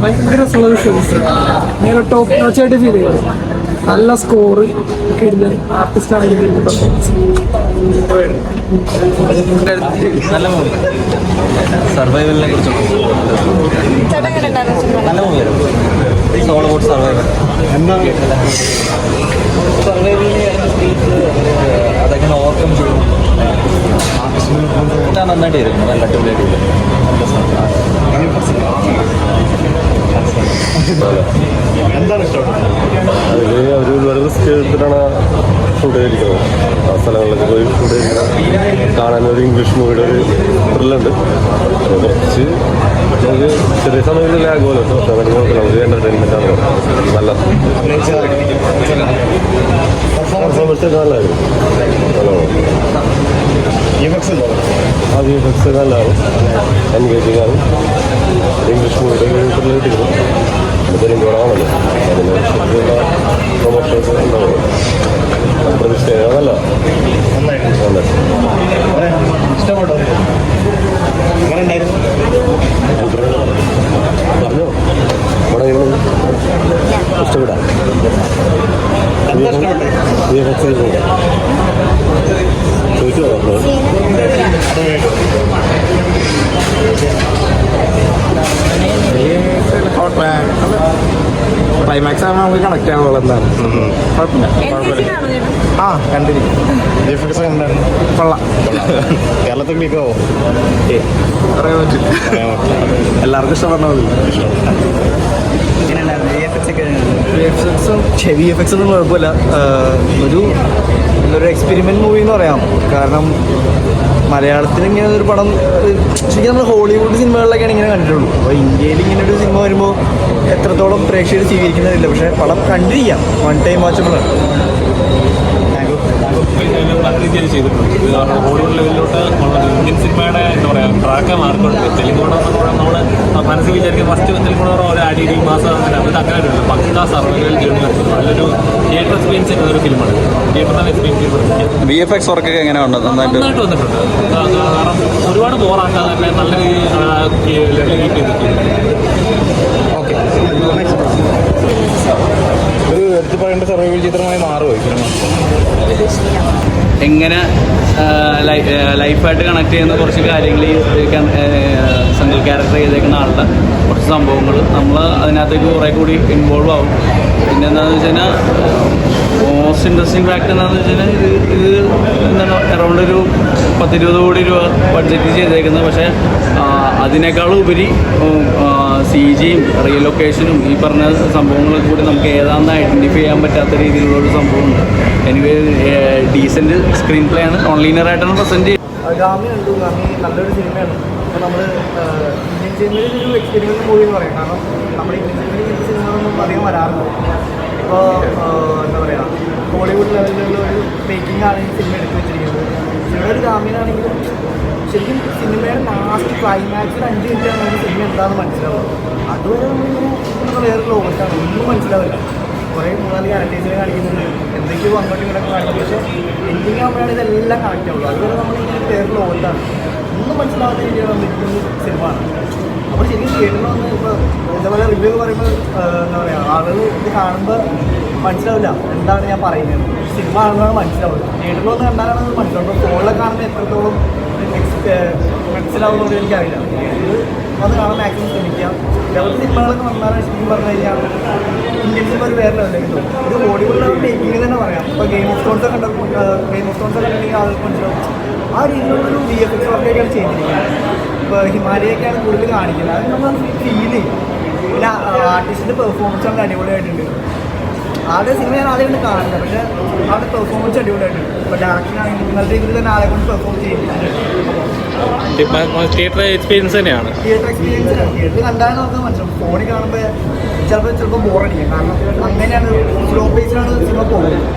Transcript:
ഭയങ്കര രസമുള്ള വിഷ്വൽസ് ഇങ്ങനെ ടോപ്പ് നോച്ചായിട്ട് ഫീൽ ചെയ്യും. നല്ല സ്കോറ് കിട്ടുന്ന ആർട്ടിസ്റ്റ് ആണെങ്കിലും പെർഫോമൻസ് നല്ല മൂവി. സർവൈവലിനെ കുറിച്ച് നല്ല മൂവിയായിരുന്നു. It's all about survival. സർവൈവലിനെ അതെങ്ങനെ ഓവർകം ചെയ്യും നന്നായിട്ട് ആയിരുന്നു. നല്ല അടിപൊളിയായിട്ട് എന്താണ് ഇഷ്ടപ്പെട്ടത്? അതിൽ അവർ വളരെ റിസ്ക് എടുത്തിട്ടാണ് ഷൂട്ട് ചെയ്തിരിക്കുന്നത്. ആ സ്ഥലങ്ങളിലൊക്കെ പോയി ഷൂട്ട് ചെയ്തിരിക്കുന്നത് കാണാനൊരു ഇംഗ്ലീഷ് മൂവിയുടെ ഒരു ത്രില്ലുണ്ട്. കുറച്ച് നമുക്ക് ചെറിയ സമയങ്ങളിൽ ലാഗുമല്ലോ, പക്ഷേ നമുക്ക് നോക്കണം, ഒരു എൻ്റർടൈൻമെൻ്റ് ആണ്. നല്ല പെർഫോമൻസ് നല്ലതായിരുന്നു. ആ വിഎഫ്എക്സ് നല്ലതാണ്, എൻഗേജിങ് ആണ്. ഇംഗ്ലീഷ് മൂവിയുടെ ത്രില്ല് കിട്ടിയിരുന്നു. തെലുങ്ക് പടമാണല്ലോ, അതിന് പ്രൊമോഷൻസ് ഉണ്ടാവും. പ്രതീക്ഷ നല്ല ഇഷ്ടപ്പെട്ടോ? പറഞ്ഞോ അവിടെ ഇഷ്ടപ്പെടാം. ചോദിച്ചോ ക്ലൈമാക്സ് ആകുമ്പോൾ നമുക്ക് കണക്ട് ആവുള്ളൂ. എന്താണ് കുഴപ്പമില്ല. ആ കണ്ടിരിക്കും. കൊള്ളാം. കേരളത്തിൽ മികവോ പറയാൻ പറ്റില്ല. എല്ലാവർക്കും ഇഷ്ടപ്പെടുന്ന വി എഫ് എക്സ് ഒന്നും കുഴപ്പമില്ല. ഒരു എക്സ്പെരിമെൻറ്റ് മൂവി എന്ന് പറയാം. കാരണം മലയാളത്തിൽ ഇങ്ങനെ ഒരു പടം ശരിക്കും നമ്മൾ ഹോളിവുഡ് സിനിമകളിലൊക്കെയാണ് ഇങ്ങനെ കണ്ടിട്ടുള്ളൂ. അപ്പോൾ ഇന്ത്യയിൽ ഇങ്ങനെ ഒരു സിനിമ വരുമ്പോൾ എത്രത്തോളം പ്രേക്ഷകർ സ്വീകരിക്കുന്നതില്ല. പക്ഷേ പടം കണ്ടിരിക്കാം, വൺ ടൈം വാച്ചബിളാണ്. നല്ല രീതിയിൽ ചെയ്തിട്ടുണ്ട്. ഇത് ഹോളിവുഡ് ലെവലിലോട്ട് ഇന്ത്യൻ സിനിമയുടെ എന്താ പറയുക ട്രാക്ക് മാർക്കുണ്ട്. തെലുങ്ക് പടം നമ്മൾ മനസ്സിൽ വിചാരിക്കും ഫസ്റ്റ് തെലുങ്ക് പടം ഒരു അടി മാസം അത് അങ്ങനെ വരുന്നത് പക്കാ സർവൈവൽ ജേർണി കളിച്ചത് നല്ലൊരു തിയേറ്റർ എക്സ്പീരിയൻസ് ചെയ്യുന്ന ഒരു ഫിലിമാണ്. തിയേറ്റർ തന്നെ എക്സ്പീരിയൻസ് ചെയ്യുന്നത്. VFX വർക്കൊക്കെ എങ്ങനെയുണ്ട്? നന്നായിട്ട് വന്നിട്ടുണ്ട്. കാരണം ഒരുപാട് ബോറാക്കാതെ തന്നെ നല്ല രീതിയിൽ ലെവലിൽ കീപ്പ് ചെയ്തിട്ടുണ്ട്. ഓക്കെ, ഒരു എടുത്ത് പറയേണ്ട സർവൈവൽ ചിത്രമായി മാറുമോ ഈ സിനിമ? എങ്ങനെ ലൈഫായിട്ട് കണക്ട് ചെയ്യുന്ന കുറച്ച് കാര്യങ്ങൾ സിംഗിൾ ക്യാരക്ടർ ചെയ്തേക്കുന്ന ആളുടെ കുറച്ച് സംഭവങ്ങൾ നമ്മൾ അതിനകത്തേക്ക് കുറേ കൂടി ഇൻവോൾവ് ആവും. പിന്നെ എന്താണെന്ന് വെച്ച് കഴിഞ്ഞാൽ മോസ്റ്റ് ഇൻട്രസ്റ്റിംഗ് ഫാക്ട് എന്താണെന്ന് വെച്ച് കഴിഞ്ഞാൽ ഇത് എന്താണ് അറൗണ്ട് ഒരു 10-20 കോടി രൂപ ബഡ്ജറ്റ് ചെയ്തേക്കുന്നത്. പക്ഷേ അതിനേക്കാളും ഉപരി CGയും റിയൽ ലൊക്കേഷനും ഈ പറഞ്ഞ സംഭവങ്ങളൊക്കെ കൂടി നമുക്ക് ഏതാണെന്ന് ഐഡൻറ്റിഫൈ ചെയ്യാൻ പറ്റാത്ത രീതിയിലുള്ളൊരു സംഭവമുണ്ട്. എനിവേ ഡീസൻറ്റ് സ്ക്രീൻ പ്ലേ ആണ്. നോൺ ലീനിയർ ആയിട്ടാണ് പ്രസൻറ്റ് ചെയ്യുന്നത്. ഗാമി കണ്ടു. ഗാമി നല്ലൊരു സിനിമയാണ്. അപ്പോൾ നമ്മൾ ഇന്ത്യൻ സിനിമയിൽ ഒരു എക്സ്പെരിമെൻറ്റ് മൂവി എന്ന് പറയാം. കാരണം നമ്മുടെ ഇന്ത്യൻ സിനിമയിൽ ഈ സിനിമകളൊന്നും അധികം വരാറില്ല. ഇപ്പോൾ എന്താ പറയുക, ഹോളിവുഡ് ലെവലിലുള്ള ഒരു മേക്കിംഗ് ആണ് ഈ സിനിമ എടുത്തു വെച്ചിരിക്കുന്നത്. സിനിമ ഒരു ഗാമിനാണെങ്കിലും ശരിക്കും സിനിമയുടെ ലാസ്റ്റ് ക്ലൈമാക്സിൽ 5 മിനിറ്റാണ് നമുക്ക് സിനിമ എന്താണെന്ന് മനസ്സിലാവുക. അതുവരെ നമ്മളിങ്ങനെ വേറെ ലോകത്താണ്, ഒന്നും മനസ്സിലാവില്ല. കുറേ 3-4 ക്യാരക്ടേഴ്സിനെ കാണിക്കുന്നുണ്ട്, എന്തൊക്കെയോ അങ്ങോട്ടും ഇങ്ങോട്ടൊക്കെ കാണിക്കുന്നത്. പക്ഷേ എൻഡിങ് ആകുമ്പോഴാണ് ഇതെല്ലാം കണക്റ്റ് ആവുള്ളൂ. അതുവരെ നമ്മളിങ്ങനെ വേറെ ലോകത്താണ്, ഒന്നും മനസ്സിലാവാത്ത രീതിയിൽ വന്നിരിക്കുന്ന സിനിമ ആണ്. അപ്പോൾ ശരിക്കും തിയേറ്ററിൽ വന്ന് ഇപ്പോൾ ഇതേപോലെ റിവ്യൂ പറയുമ്പോൾ എന്താ പറയുക, ആളുകൾ ഇത് കാണുമ്പോൾ മനസ്സിലാവില്ല എന്താണ് ഞാൻ പറയുന്നത്. സിനിമ ആണെന്നാണ് മനസ്സിലാവുന്നത്. തിയേറ്ററിൽ വന്ന് കണ്ടാലാണ് അത് മനസ്സിലാവും. ഇപ്പോൾ ഫോണിൽ കാണുമ്പോൾ എത്രത്തോളം മനസ്സിലാവുന്നതുകൊണ്ട് എനിക്കറിയില്ല. ഇത് വന്ന് കാണാൻ മാക്സിമം ശ്രമിക്കാം. ഇതേപോലത്തെ സിനിമകളൊക്കെ വന്നാലാണ് ശരിക്കും പറഞ്ഞു കഴിഞ്ഞാൽ ഇന്ത്യൻ സിനിമ ഒരു വേറെ ലെവലിലേക്ക് തോന്നും. ഇത് ബോളിവുഡിലെ മേക്കിംഗ് തന്നെ പറയാം. ഇപ്പോൾ ഗെയിം ഓഫ് ത്രോൺസ് കണ്ടിട്ടുണ്ടെങ്കിൽ ആൾക്ക് മനസ്സിലാവും. ആ രീതിയിലുള്ളൊരു VFX വർക്കൊക്കെയാണ് ചെയ്തിരിക്കുന്നത്. ഇപ്പോൾ ഹിമാലയൊക്കെയാണ് കൂടുതൽ കാണിക്കുന്നത്. അത് നമ്മൾ ഫീൽ ചെയ്യും. പിന്നെ ആർട്ടിസ്റ്റിൻ്റെ പെർഫോമൻസ് ഒക്കെ അടിപൊളിയായിട്ടുണ്ട്. ആളുടെ സിനിമ ഞാൻ ആദ്യം കൊണ്ട് കാണുന്നത്, പക്ഷേ ആളുടെ പെർഫോമൻസ് അടിപൊളിയായിട്ടുണ്ട്. ഇപ്പോൾ ഡയറക്ഷൻ ആണെങ്കിൽ നല്ല രീതിയിൽ തന്നെ ആളെ കൊണ്ട് പെർഫോം ചെയ്യുന്നുണ്ട്. തിയേറ്റർ എക്സ്പീരിയൻസ് തന്നെയാണ്. തിയേറ്റർ എക്സ്പീരിയൻസ് തിയേറ്റർ കണ്ടാലും നമുക്ക് മനസ്സിലാവും. ഫോണിൽ കാണുമ്പോൾ ചിലപ്പോൾ ബോറടിക്കും. കാരണം അങ്ങനെയാണ് സ്ലോ പേസിലാണ് സിനിമ പോകുന്നത്.